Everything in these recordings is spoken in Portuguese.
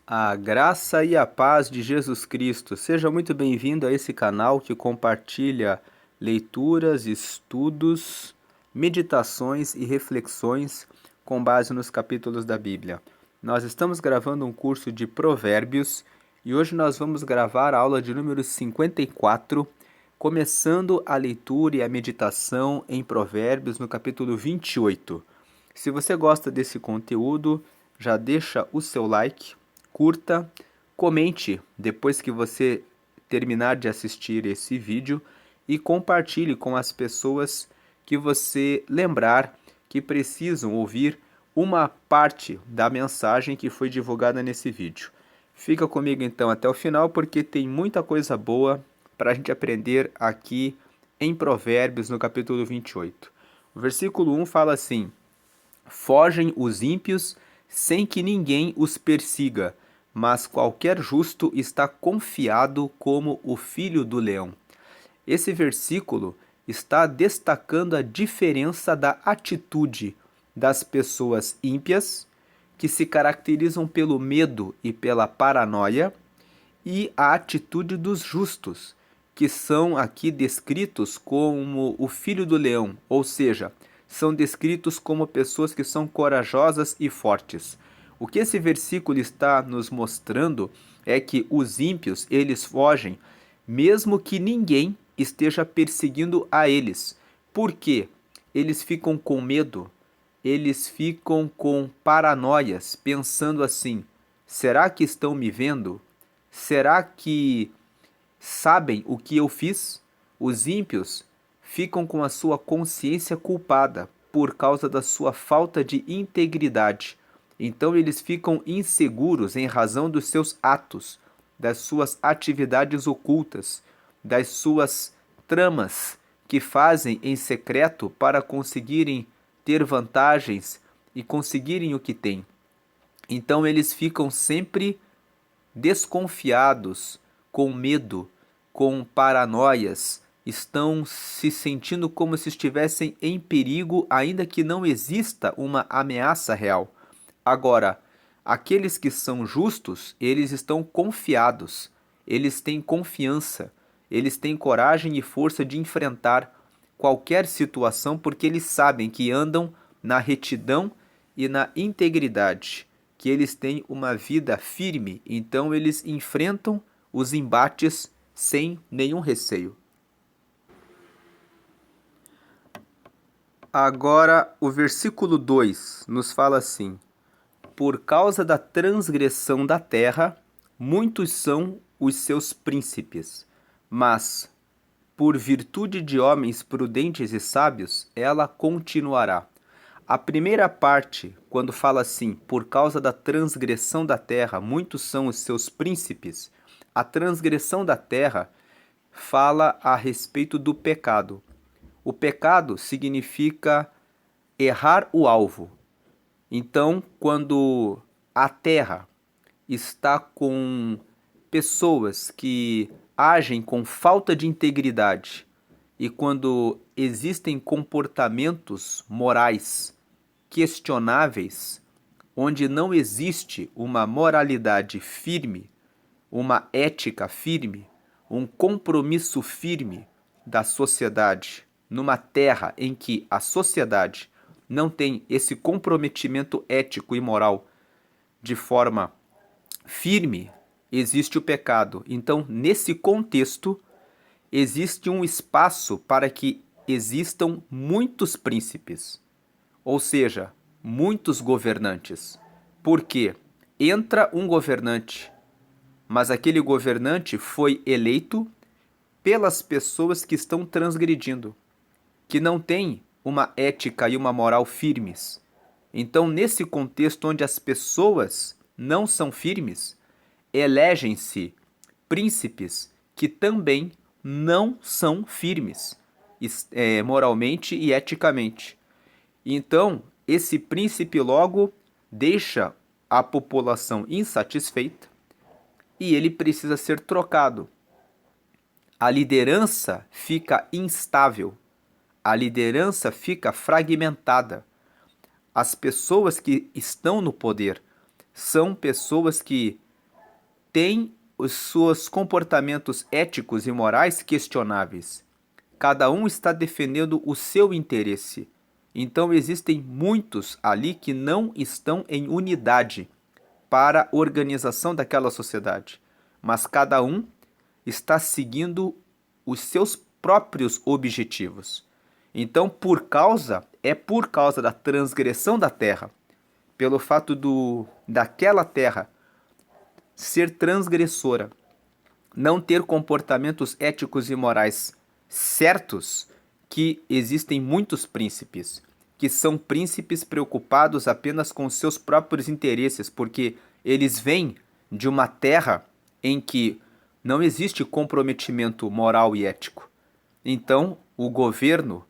A graça e a paz de Jesus Cristo. Seja muito bem-vindo a esse canal que compartilha leituras, estudos, meditações e reflexões com base nos capítulos da Bíblia. Nós estamos gravando um curso de Provérbios e hoje nós vamos gravar a aula de número 54, começando a leitura e a meditação em Provérbios no capítulo 28. Se você gosta desse conteúdo, já deixa o seu like, curta, comente depois que você terminar de assistir esse vídeo e compartilhe com as pessoas que você lembrar que precisam ouvir uma parte da mensagem que foi divulgada nesse vídeo. Fica comigo então até o final porque tem muita coisa boa para a gente aprender aqui em Provérbios no capítulo 28. O versículo 1 fala assim: fogem os ímpios sem que ninguém os persiga, mas qualquer justo está confiado como o filho do leão. Esse versículo está destacando a diferença da atitude das pessoas ímpias, que se caracterizam pelo medo e pela paranoia, e a atitude dos justos, que são aqui descritos como o filho do leão, ou seja, são descritos como pessoas que são corajosas e fortes. O que esse versículo está nos mostrando é que os ímpios, eles fogem, mesmo que ninguém esteja perseguindo a eles. Por quê? Eles ficam com medo, eles ficam com paranoias, pensando assim: será que estão me vendo? Será que sabem o que eu fiz? Os ímpios ficam com a sua consciência culpada por causa da sua falta de integridade. Então eles ficam inseguros em razão dos seus atos, das suas atividades ocultas, das suas tramas que fazem em secreto para conseguirem ter vantagens e conseguirem o que têm. Então eles ficam sempre desconfiados, com medo, com paranoias, estão se sentindo como se estivessem em perigo, ainda que não exista uma ameaça real. Agora, aqueles que são justos, eles estão confiados, eles têm confiança, eles têm coragem e força de enfrentar qualquer situação porque eles sabem que andam na retidão e na integridade, que eles têm uma vida firme, então eles enfrentam os embates sem nenhum receio. Agora, o versículo 2 nos fala assim: por causa da transgressão da terra, muitos são os seus príncipes, mas, por virtude de homens prudentes e sábios, ela continuará. A primeira parte, quando fala assim, por causa da transgressão da terra, muitos são os seus príncipes, a transgressão da terra fala a respeito do pecado. O pecado significa errar o alvo. Então, quando a terra está com pessoas que agem com falta de integridade e quando existem comportamentos morais questionáveis, onde não existe uma moralidade firme, uma ética firme, um compromisso firme da sociedade, numa terra em que a sociedade não tem esse comprometimento ético e moral de forma firme, existe o pecado. Então, nesse contexto, existe um espaço para que existam muitos príncipes, ou seja, muitos governantes. Por quê? Entra um governante, mas aquele governante foi eleito pelas pessoas que estão transgredindo, que não têm uma ética e uma moral firmes. Então, nesse contexto onde as pessoas não são firmes, elegem-se príncipes que também não são firmes, moralmente e eticamente. Então, esse príncipe logo deixa a população insatisfeita e ele precisa ser trocado. A liderança fica instável, a liderança fica fragmentada. As pessoas que estão no poder são pessoas que tem os seus comportamentos éticos e morais questionáveis. Cada um está defendendo o seu interesse. Então existem muitos ali que não estão em unidade para a organização daquela sociedade, mas cada um está seguindo os seus próprios objetivos. Então, por causa da transgressão da terra, pelo fato daquela terra ser transgressora, não ter comportamentos éticos e morais certos, que existem muitos príncipes, que são príncipes preocupados apenas com seus próprios interesses, porque eles vêm de uma terra em que não existe comprometimento moral e ético. Então, o governo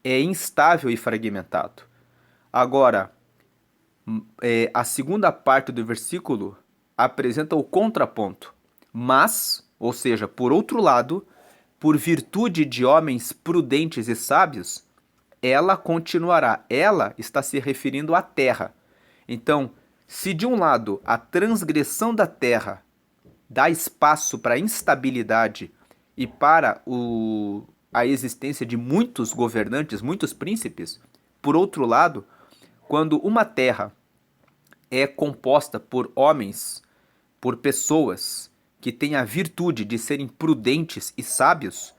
é instável e fragmentado. Agora, a segunda parte do versículo apresenta o contraponto. Mas, ou seja, por outro lado, por virtude de homens prudentes e sábios, ela continuará. Ela está se referindo à terra. Então, se de um lado a transgressão da terra dá espaço para a instabilidade e para a existência de muitos governantes, muitos príncipes, por outro lado, quando uma terra é composta por homens, por pessoas que têm a virtude de serem prudentes e sábios,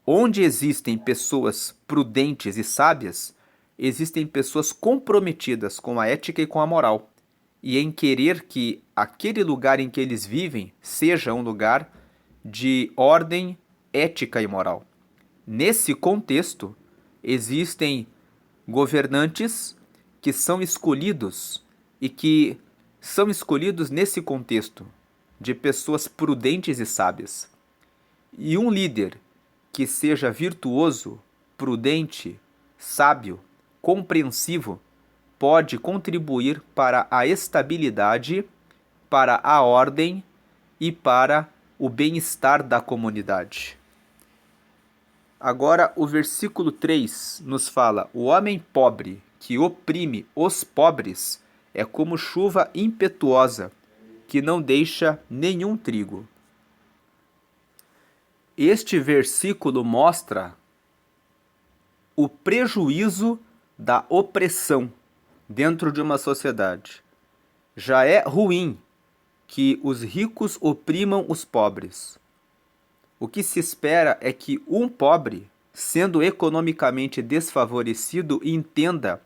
onde existem pessoas prudentes e sábias, existem pessoas comprometidas com a ética e com a moral, e em querer que aquele lugar em que eles vivem seja um lugar de ordem ética e moral. Nesse contexto, existem governantes que são escolhidos e que são escolhidos nesse contexto de pessoas prudentes e sábias. E um líder que seja virtuoso, prudente, sábio, compreensivo, pode contribuir para a estabilidade, para a ordem e para o bem-estar da comunidade. Agora, o versículo 3 nos fala: o homem pobre que oprime os pobres é como chuva impetuosa, que não deixa nenhum trigo. Este versículo mostra o prejuízo da opressão dentro de uma sociedade. Já é ruim que os ricos oprimam os pobres. O que se espera é que um pobre, sendo economicamente desfavorecido, entenda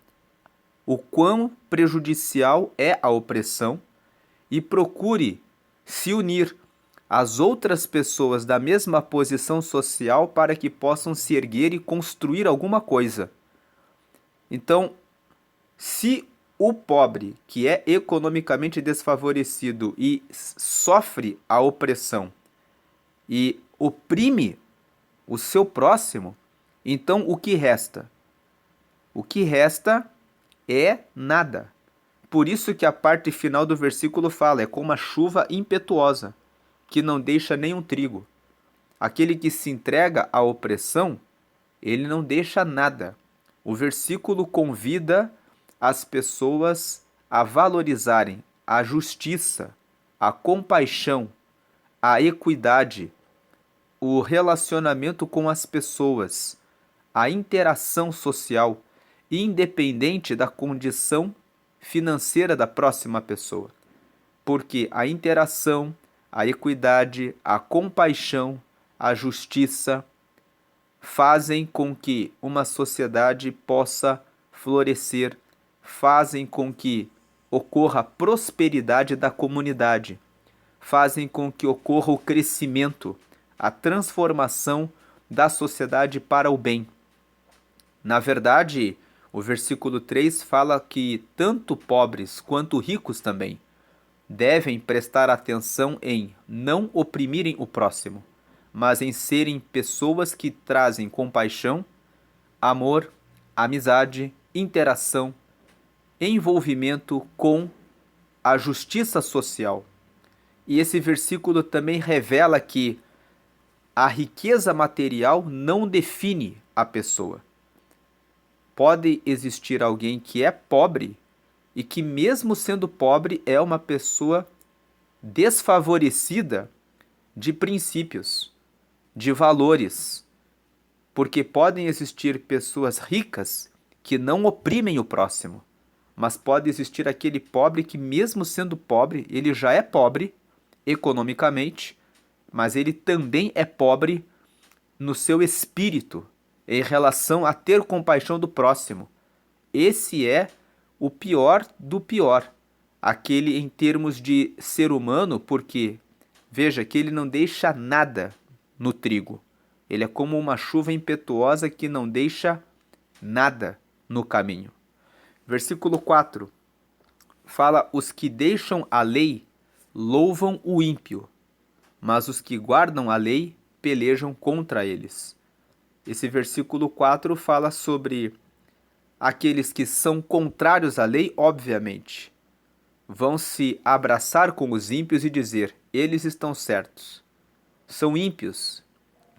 o quão prejudicial é a opressão e procure se unir às outras pessoas da mesma posição social para que possam se erguer e construir alguma coisa. Então, se o pobre, que é economicamente desfavorecido e sofre a opressão e oprime o seu próximo, então o que resta? O que resta é nada. Por isso que a parte final do versículo fala, é como a chuva impetuosa, que não deixa nenhum trigo. Aquele que se entrega à opressão, ele não deixa nada. O versículo convida as pessoas a valorizarem a justiça, a compaixão, a equidade, o relacionamento com as pessoas, a interação social, independente da condição financeira da próxima pessoa. Porque a interação, a equidade, a compaixão, a justiça fazem com que uma sociedade possa florescer, fazem com que ocorra a prosperidade da comunidade, fazem com que ocorra o crescimento, a transformação da sociedade para o bem. Na verdade, o versículo 3 fala que tanto pobres quanto ricos também devem prestar atenção em não oprimirem o próximo, mas em serem pessoas que trazem compaixão, amor, amizade, interação, envolvimento com a justiça social. E esse versículo também revela que a riqueza material não define a pessoa. Pode existir alguém que é pobre e que, mesmo sendo pobre, é uma pessoa desfavorecida de princípios, de valores, porque podem existir pessoas ricas que não oprimem o próximo, mas pode existir aquele pobre que, mesmo sendo pobre, ele já é pobre economicamente, mas ele também é pobre no seu espírito, em relação a ter compaixão do próximo. Esse é o pior do pior, aquele em termos de ser humano, porque veja que ele não deixa nada no trigo. Ele é como uma chuva impetuosa que não deixa nada no caminho. Versículo 4 fala: os que deixam a lei louvam o ímpio, mas os que guardam a lei pelejam contra eles. Esse versículo 4 fala sobre aqueles que são contrários à lei, obviamente. Vão se abraçar com os ímpios e dizer: eles estão certos. São ímpios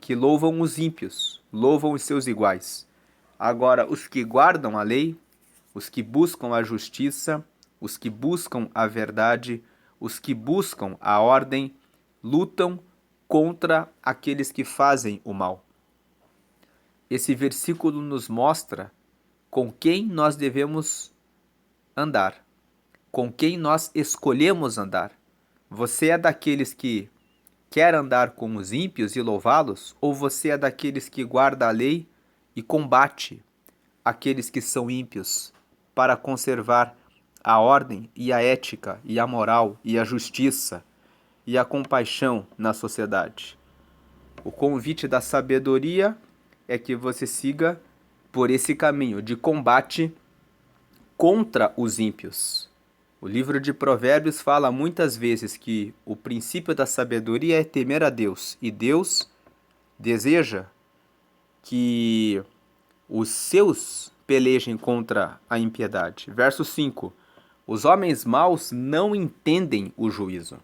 que louvam os ímpios, louvam os seus iguais. Agora, os que guardam a lei, os que buscam a justiça, os que buscam a verdade, os que buscam a ordem, lutam contra aqueles que fazem o mal. Esse versículo nos mostra com quem nós devemos andar, com quem nós escolhemos andar. Você é daqueles que quer andar com os ímpios e louvá-los, ou você é daqueles que guarda a lei e combate aqueles que são ímpios para conservar a ordem e a ética e a moral e a justiça e a compaixão na sociedade? O convite da sabedoria é que você siga por esse caminho de combate contra os ímpios. O livro de Provérbios fala muitas vezes que o princípio da sabedoria é temer a Deus, e Deus deseja que os seus pelejem contra a impiedade. Verso 5: os homens maus não entendem o juízo,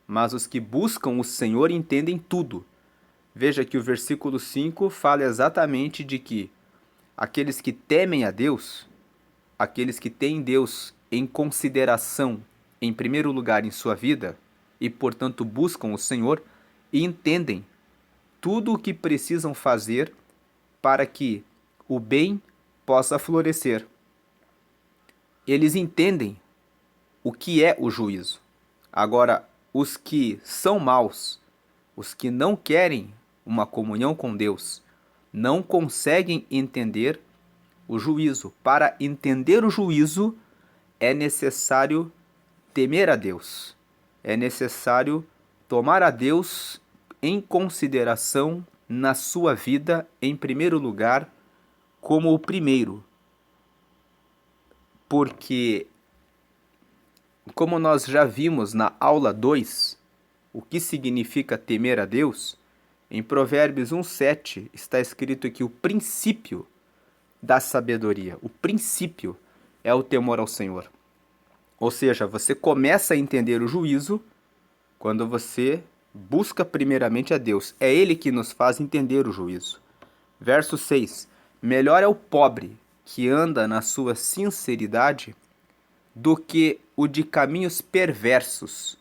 mas os que buscam o Senhor entendem tudo. Veja que o versículo 5 fala exatamente de que aqueles que temem a Deus, aqueles que têm Deus em consideração em primeiro lugar em sua vida e, portanto, buscam o Senhor e entendem tudo o que precisam fazer para que o bem possa florescer. Eles entendem o que é o juízo. Agora, os que são maus, os que não querem uma comunhão com Deus, não conseguem entender o juízo. Para entender o juízo, é necessário temer a Deus. É necessário tomar a Deus em consideração na sua vida, em primeiro lugar, como o primeiro. Porque, como nós já vimos na aula 2, o que significa temer a Deus, em Provérbios 1:7 está escrito que o princípio da sabedoria, o princípio é o temor ao Senhor. Ou seja, você começa a entender o juízo quando você busca primeiramente a Deus. É Ele que nos faz entender o juízo. Verso 6: melhor é o pobre que anda na sua sinceridade do que o de caminhos perversos,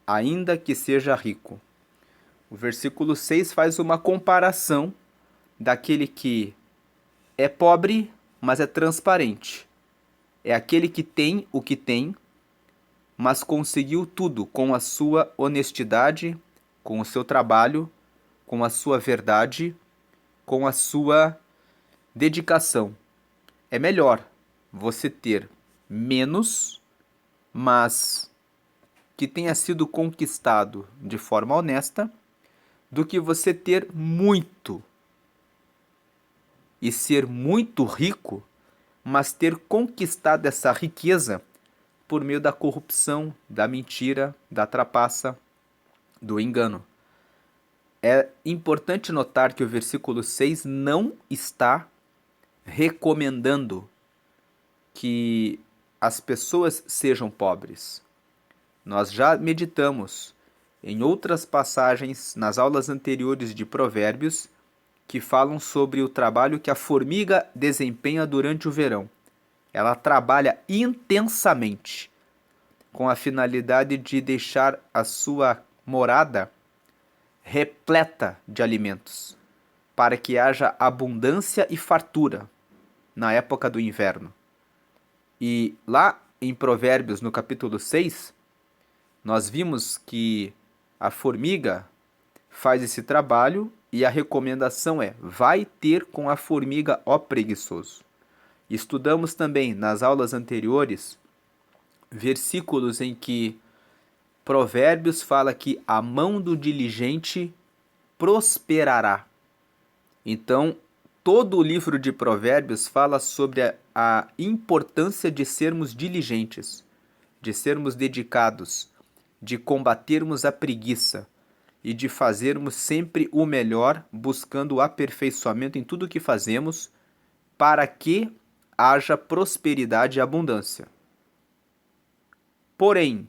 ainda que seja rico. O versículo 6 faz uma comparação daquele que é pobre, mas é transparente. É aquele que tem o que tem, mas conseguiu tudo com a sua honestidade, com o seu trabalho, com a sua verdade, com a sua dedicação. É melhor você ter menos, mas que tenha sido conquistado de forma honesta, do que você ter muito e ser muito rico, mas ter conquistado essa riqueza por meio da corrupção, da mentira, da trapaça, do engano. É importante notar que o versículo 6 não está recomendando que as pessoas sejam pobres. Nós já meditamos em outras passagens nas aulas anteriores de Provérbios que falam sobre o trabalho que a formiga desempenha durante o verão. Ela trabalha intensamente, com a finalidade de deixar a sua morada repleta de alimentos, para que haja abundância e fartura na época do inverno. E lá em Provérbios, no capítulo 6, nós vimos que a formiga faz esse trabalho e a recomendação é: vai ter com a formiga, ó preguiçoso. Estudamos também nas aulas anteriores versículos em que Provérbios fala que a mão do diligente prosperará. Então, todo o livro de Provérbios fala sobre a importância de sermos diligentes, de sermos dedicados, de combatermos a preguiça e de fazermos sempre o melhor, buscando o aperfeiçoamento em tudo o que fazemos, para que haja prosperidade e abundância. Porém,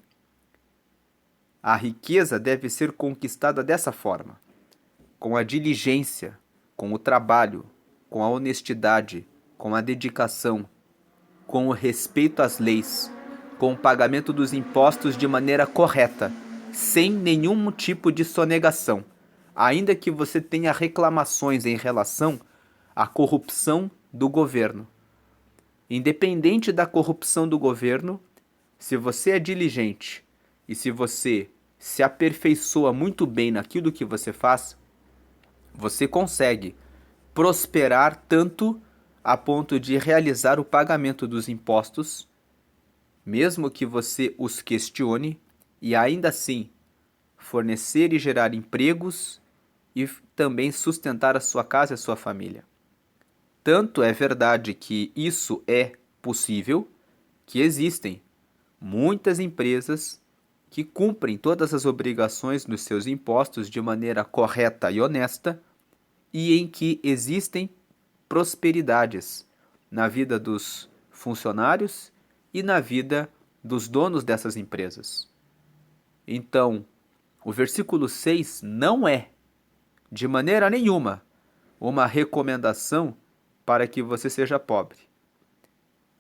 a riqueza deve ser conquistada dessa forma, com a diligência, com o trabalho, com a honestidade, com a dedicação, com o respeito às leis, com o pagamento dos impostos de maneira correta, sem nenhum tipo de sonegação, ainda que você tenha reclamações em relação à corrupção do governo. Independente da corrupção do governo, se você é diligente e se você se aperfeiçoa muito bem naquilo que você faz, você consegue prosperar tanto a ponto de realizar o pagamento dos impostos, mesmo que você os questione, e ainda assim fornecer e gerar empregos e também sustentar a sua casa e a sua família. Tanto é verdade que isso é possível, que existem muitas empresas que cumprem todas as obrigações dos seus impostos de maneira correta e honesta, e em que existem prosperidades na vida dos funcionários e na vida dos donos dessas empresas. Então, o versículo 6 não é, de maneira nenhuma, uma recomendação para que você seja pobre.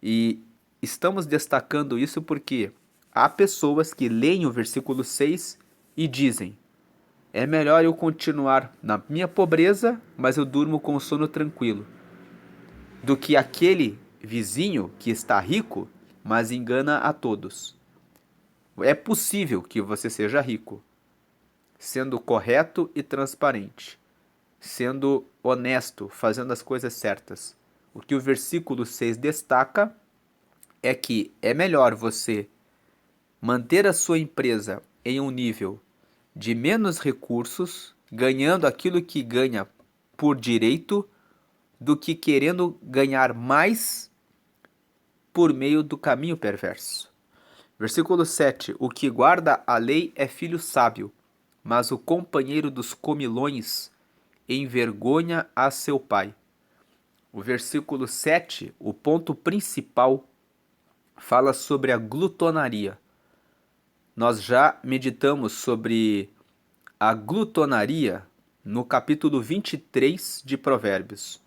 E estamos destacando isso porque há pessoas que leem o versículo 6 e dizem: é melhor eu continuar na minha pobreza, mas eu durmo com o sono tranquilo, do que aquele vizinho que está rico, mas engana a todos. É possível que você seja rico, sendo correto e transparente, sendo honesto, fazendo as coisas certas. O que o versículo 6 destaca é que é melhor você manter a sua empresa em um nível de menos recursos, ganhando aquilo que ganha por direito, do que querendo ganhar mais por meio do caminho perverso. Versículo 7. O que guarda a lei é filho sábio, mas o companheiro dos comilões envergonha a seu pai. O versículo 7, o ponto principal, fala sobre a glutonaria. Nós já meditamos sobre a glutonaria no capítulo 23 de Provérbios.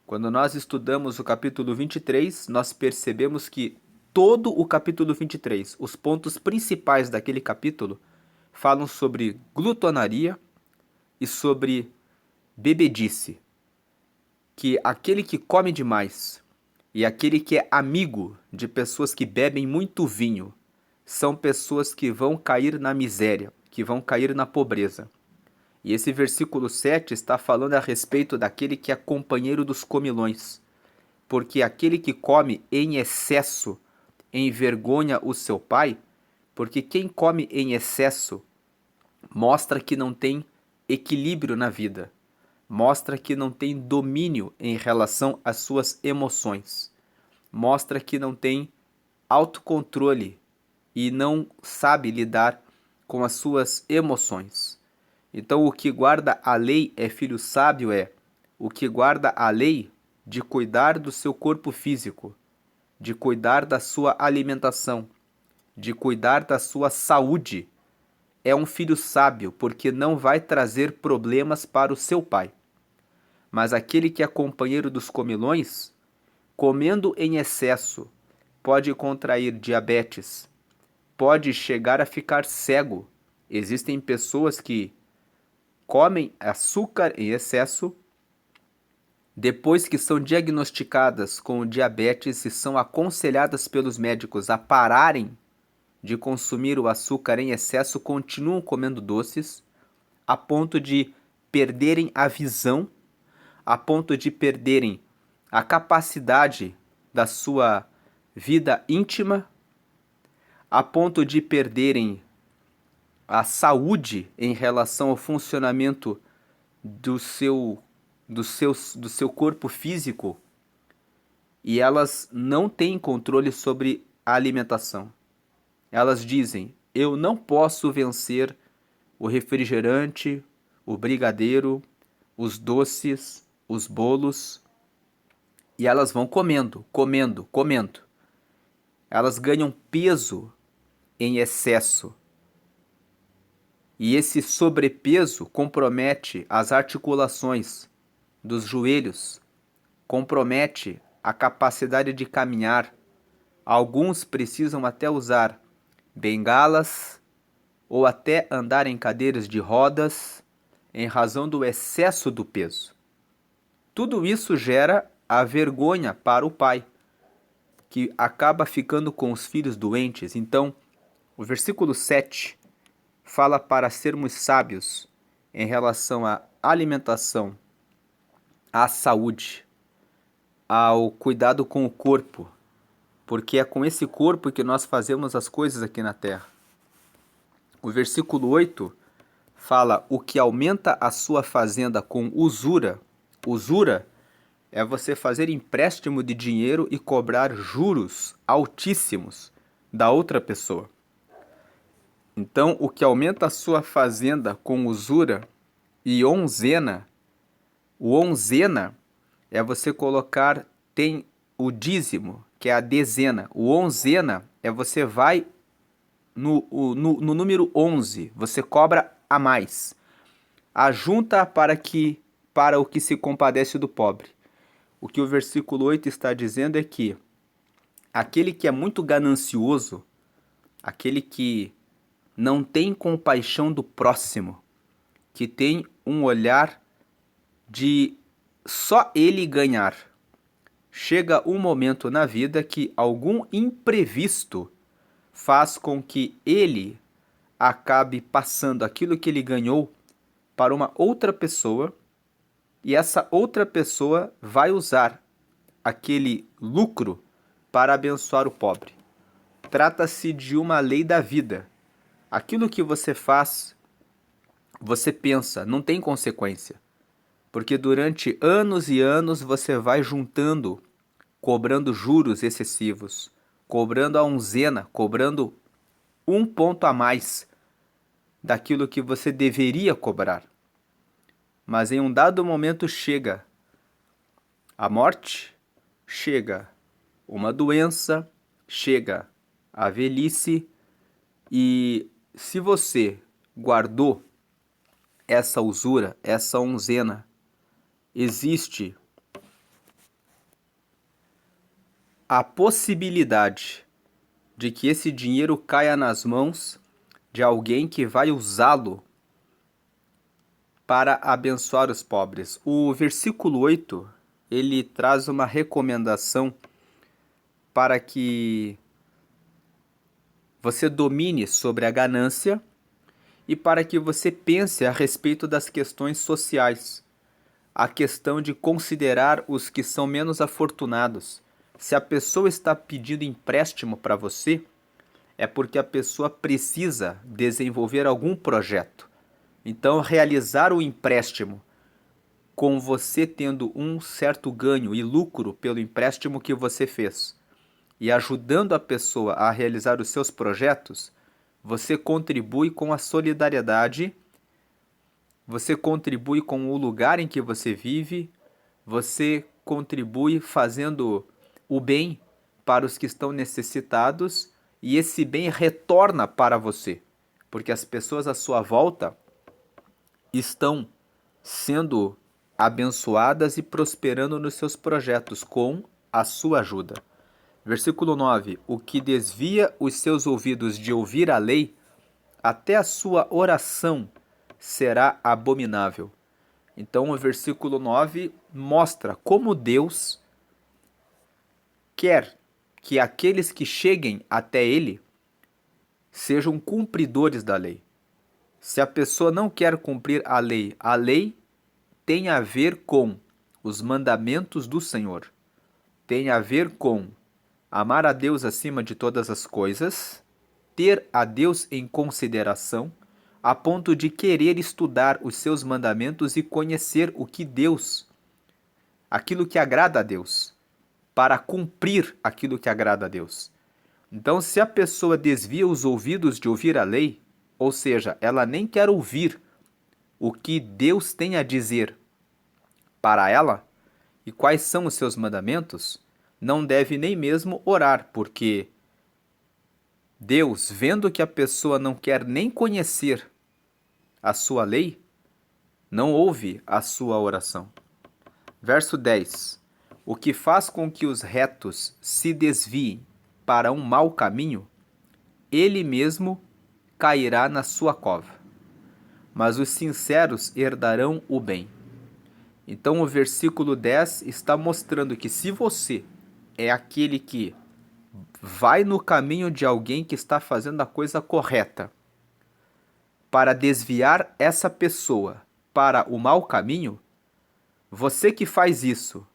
Quando nós estudamos o capítulo 23, nós percebemos que todo o capítulo 23, os pontos principais daquele capítulo, falam sobre glutonaria e sobre bebedice. Que aquele que come demais e aquele que é amigo de pessoas que bebem muito vinho são pessoas que vão cair na miséria, que vão cair na pobreza. E esse versículo 7 está falando a respeito daquele que é companheiro dos comilões, porque aquele que come em excesso envergonha o seu pai, porque quem come em excesso mostra que não tem equilíbrio na vida, mostra que não tem domínio em relação às suas emoções, mostra que não tem autocontrole e não sabe lidar com as suas emoções. Então, o que guarda a lei é filho sábio, o que guarda a lei de cuidar do seu corpo físico, de cuidar da sua alimentação, de cuidar da sua saúde. É um filho sábio, porque não vai trazer problemas para o seu pai. Mas aquele que é companheiro dos comilões, comendo em excesso, pode contrair diabetes, pode chegar a ficar cego. Existem pessoas que comem açúcar em excesso, depois que são diagnosticadas com diabetes e são aconselhadas pelos médicos a pararem de consumir o açúcar em excesso, continuam comendo doces, a ponto de perderem a visão, a ponto de perderem a capacidade da sua vida íntima, a ponto de perderem a saúde em relação ao funcionamento do seu corpo físico, e elas não têm controle sobre a alimentação. Elas dizem: eu não posso vencer o refrigerante, o brigadeiro, os doces, os bolos, e elas vão comendo, comendo, comendo. Elas ganham peso em excesso. E esse sobrepeso compromete as articulações dos joelhos, compromete a capacidade de caminhar. Alguns precisam até usar bengalas ou até andar em cadeiras de rodas em razão do excesso do peso. Tudo isso gera a vergonha para o pai, que acaba ficando com os filhos doentes. Então, o versículo 7 fala para sermos sábios em relação à alimentação, à saúde, ao cuidado com o corpo, porque é com esse corpo que nós fazemos as coisas aqui na terra. O versículo 8 fala: o que aumenta a sua fazenda com usura. Usura é você fazer empréstimo de dinheiro e cobrar juros altíssimos da outra pessoa. Então, o que aumenta a sua fazenda com usura e onzena, o onzena é você colocar, tem o dízimo, que é a dezena. O onzena é você vai no número 11, você cobra a mais. Ajunta para o que se compadece do pobre. O que o versículo 8 está dizendo é que aquele que é muito ganancioso, aquele que não tem compaixão do próximo, que tem um olhar de só ele ganhar, chega um momento na vida que algum imprevisto faz com que ele acabe passando aquilo que ele ganhou para uma outra pessoa, e essa outra pessoa vai usar aquele lucro para abençoar o pobre. Trata-se de uma lei da vida. Aquilo que você faz, você pensa, não tem consequência. Porque durante anos e anos você vai juntando, cobrando juros excessivos, cobrando a onzena, cobrando um ponto a mais daquilo que você deveria cobrar. Mas em um dado momento chega a morte, chega uma doença, chega a velhice, e se você guardou essa usura, essa onzena, existe a possibilidade de que esse dinheiro caia nas mãos de alguém que vai usá-lo para abençoar os pobres. O versículo 8, ele traz uma recomendação para que você domine sobre a ganância e para que você pense a respeito das questões sociais. A questão de considerar os que são menos afortunados. Se a pessoa está pedindo empréstimo para você, é porque a pessoa precisa desenvolver algum projeto. Então, realizar o empréstimo com você tendo um certo ganho e lucro pelo empréstimo que você fez e ajudando a pessoa a realizar os seus projetos, você contribui com a solidariedade, você contribui com o lugar em que você vive, você contribui fazendo o bem para os que estão necessitados, e esse bem retorna para você, porque as pessoas à sua volta estão sendo abençoadas e prosperando nos seus projetos com a sua ajuda. Versículo 9: O que desvia os seus ouvidos de ouvir a lei, até a sua oração será abominável. Então, o versículo 9 mostra como Deus quer que aqueles que cheguem até Ele sejam cumpridores da lei. Se a pessoa não quer cumprir a lei tem a ver com os mandamentos do Senhor, tem a ver com amar a Deus acima de todas as coisas, ter a Deus em consideração, a ponto de querer estudar os seus mandamentos e conhecer o que Deus, aquilo que agrada a Deus, para cumprir aquilo que agrada a Deus. Então, se a pessoa desvia os ouvidos de ouvir a lei, ou seja, ela nem quer ouvir o que Deus tem a dizer para ela e quais são os seus mandamentos, não deve nem mesmo orar, porque Deus, vendo que a pessoa não quer nem conhecer a sua lei, não ouve a sua oração. Verso 10: O que faz com que os retos se desviem para um mau caminho, ele mesmo cairá na sua cova, mas os sinceros herdarão o bem. Então o versículo 10 está mostrando que se você é aquele que vai no caminho de alguém que está fazendo a coisa correta, para desviar essa pessoa para o mau caminho, você que faz isso,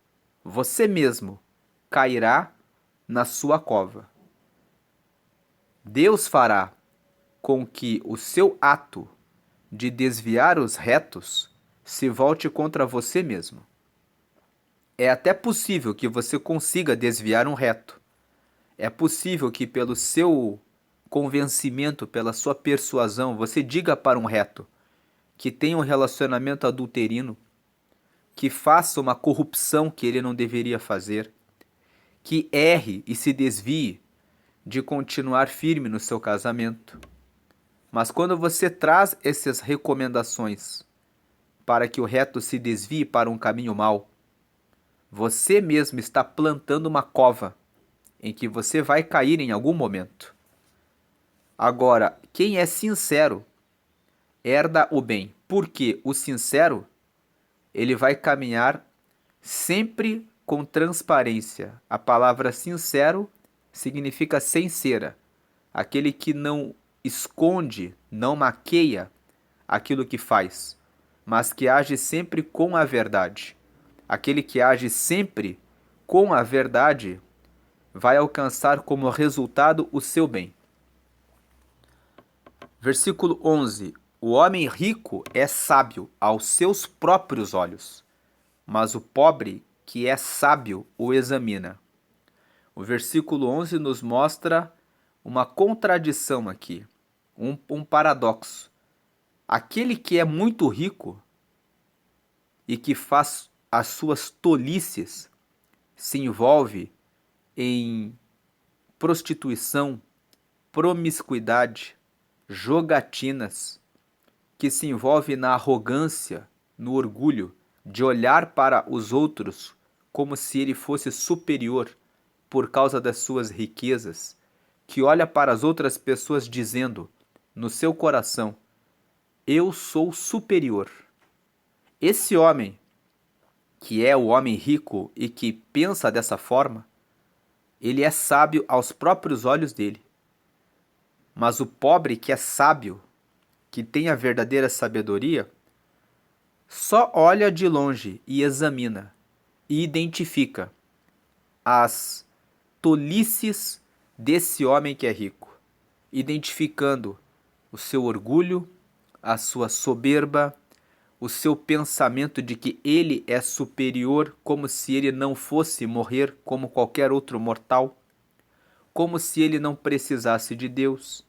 você mesmo cairá na sua cova. Deus fará com que o seu ato de desviar os retos se volte contra você mesmo. É até possível que você consiga desviar um reto. É possível que pelo seu convencimento, pela sua persuasão, você diga para um reto que tem um relacionamento adulterino, que faça uma corrupção que ele não deveria fazer, que erre e se desvie de continuar firme no seu casamento. Mas quando você traz essas recomendações para que o reto se desvie para um caminho mau, você mesmo está plantando uma cova em que você vai cair em algum momento. Agora, quem é sincero herda o bem, porque o sincero ele vai caminhar sempre com transparência. A palavra sincero significa sem cera, aquele que não esconde, não maqueia aquilo que faz, mas que age sempre com a verdade. Aquele que age sempre com a verdade vai alcançar como resultado o seu bem. Versículo 11: O homem rico é sábio aos seus próprios olhos, mas o pobre que é sábio o examina. O versículo 11 nos mostra uma contradição aqui, um paradoxo. Aquele que é muito rico e que faz as suas tolices, se envolve em prostituição, promiscuidade, jogatinas, que se envolve na arrogância, no orgulho de olhar para os outros como se ele fosse superior por causa das suas riquezas, que olha para as outras pessoas dizendo no seu coração: eu sou superior. Esse homem, que é o homem rico e que pensa dessa forma, ele é sábio aos próprios olhos dele. Mas o pobre que é sábio, que tem a verdadeira sabedoria, só olha de longe e examina e identifica as tolices desse homem que é rico, identificando o seu orgulho, a sua soberba, o seu pensamento de que ele é superior, como se ele não fosse morrer como qualquer outro mortal, como se ele não precisasse de Deus,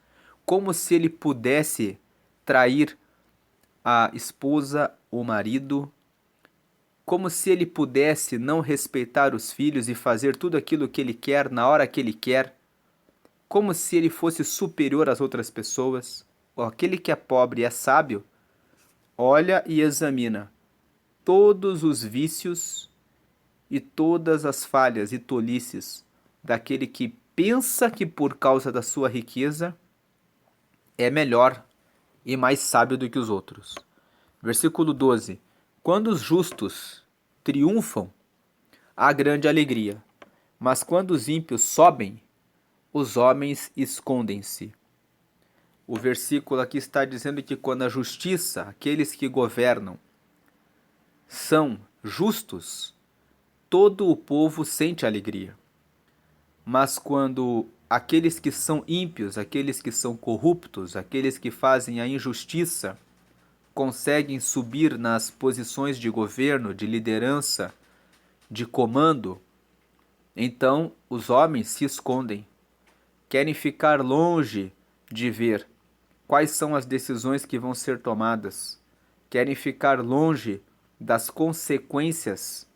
como se ele pudesse trair a esposa, o marido, como se ele pudesse não respeitar os filhos e fazer tudo aquilo que ele quer na hora que ele quer, como se ele fosse superior às outras pessoas. Aquele que é pobre e é sábio olha e examina todos os vícios e todas as falhas e tolices daquele que pensa que por causa da sua riqueza é melhor e mais sábio do que os outros. Versículo 12. Quando os justos triunfam, há grande alegria, mas quando os ímpios sobem, os homens escondem-se. O versículo aqui está dizendo que quando a justiça, aqueles que governam, são justos, todo o povo sente alegria. Mas quando aqueles que são ímpios, aqueles que são corruptos, aqueles que fazem a injustiça, conseguem subir nas posições de governo, de liderança, de comando, então os homens se escondem, querem ficar longe de ver quais são as decisões que vão ser tomadas, querem ficar longe das consequências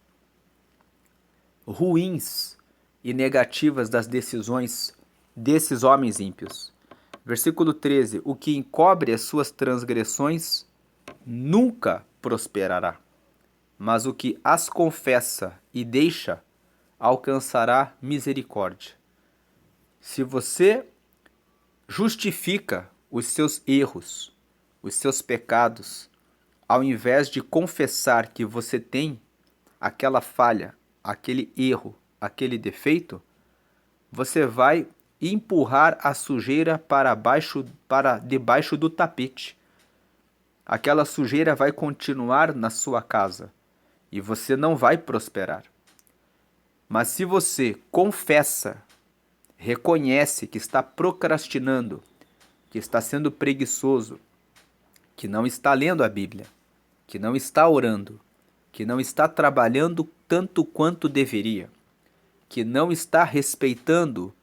ruins e negativas das decisões desses homens ímpios. Versículo 13: o que encobre as suas transgressões nunca prosperará, mas o que as confessa e deixa alcançará misericórdia. Se você justifica os seus erros, os seus pecados, ao invés de confessar que você tem aquela falha, aquele erro, aquele defeito, você vai empurrar a sujeira para debaixo do tapete. Aquela sujeira vai continuar na sua casa e você não vai prosperar. Mas se você confessa, reconhece que está procrastinando, que está sendo preguiçoso, que não está lendo a Bíblia, que não está orando, que não está trabalhando tanto quanto deveria, que não está respeitando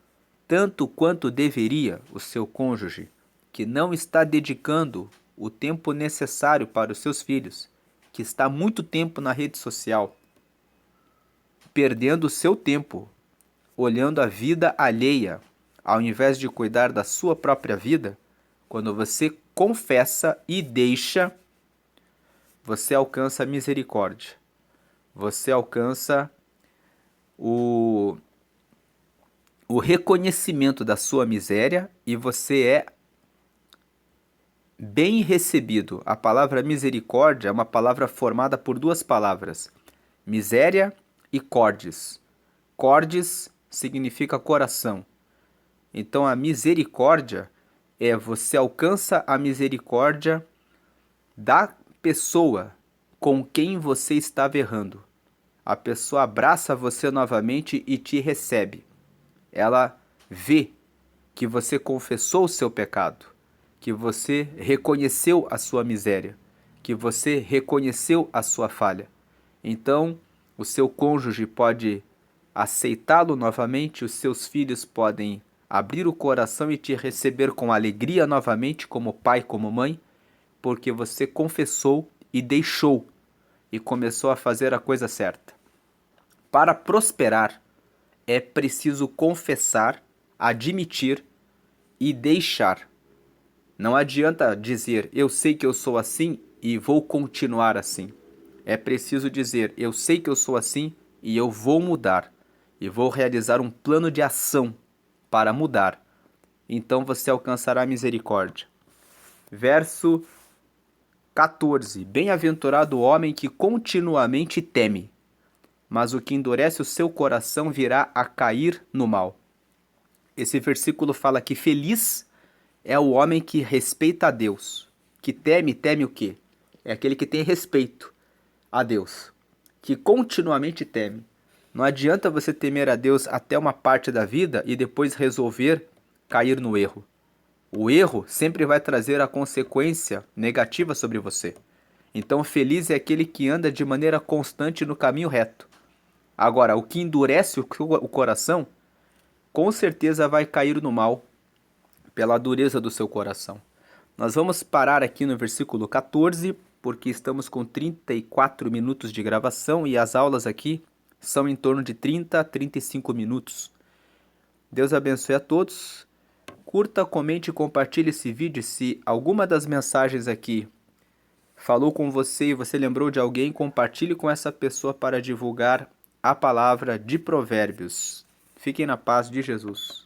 tanto quanto deveria o seu cônjuge, que não está dedicando o tempo necessário para os seus filhos, que está muito tempo na rede social, perdendo o seu tempo, olhando a vida alheia, ao invés de cuidar da sua própria vida, quando você confessa e deixa, você alcança a misericórdia. Você alcança o reconhecimento da sua miséria e você é bem recebido. A palavra misericórdia é uma palavra formada por duas palavras, miséria e cordes. Cordes significa coração. Então a misericórdia é você alcança a misericórdia da pessoa com quem você estava errando. A pessoa abraça você novamente e te recebe. Ela vê que você confessou o seu pecado, que você reconheceu a sua miséria, que você reconheceu a sua falha. Então, o seu cônjuge pode aceitá-lo novamente, os seus filhos podem abrir o coração e te receber com alegria novamente, como pai, como mãe, porque você confessou e deixou e começou a fazer a coisa certa. Para prosperar, é preciso confessar, admitir e deixar. Não adianta dizer, eu sei que eu sou assim e vou continuar assim. É preciso dizer, eu sei que eu sou assim e eu vou mudar. E vou realizar um plano de ação para mudar. Então você alcançará a misericórdia. Verso 14. Bem-aventurado o homem que continuamente teme, mas o que endurece o seu coração virá a cair no mal. Esse versículo fala que feliz é o homem que respeita a Deus. Que teme o quê? É aquele que tem respeito a Deus, que continuamente teme. Não adianta você temer a Deus até uma parte da vida e depois resolver cair no erro. O erro sempre vai trazer a consequência negativa sobre você. Então, feliz é aquele que anda de maneira constante no caminho reto. Agora, o que endurece o coração, com certeza vai cair no mal pela dureza do seu coração. Nós vamos parar aqui no versículo 14, porque estamos com 34 minutos de gravação e as aulas aqui são em torno de 30 a 35 minutos. Deus abençoe a todos. Curta, comente e compartilhe esse vídeo. Se alguma das mensagens aqui falou com você e você lembrou de alguém, compartilhe com essa pessoa para divulgar a palavra de Provérbios. Fiquem na paz de Jesus.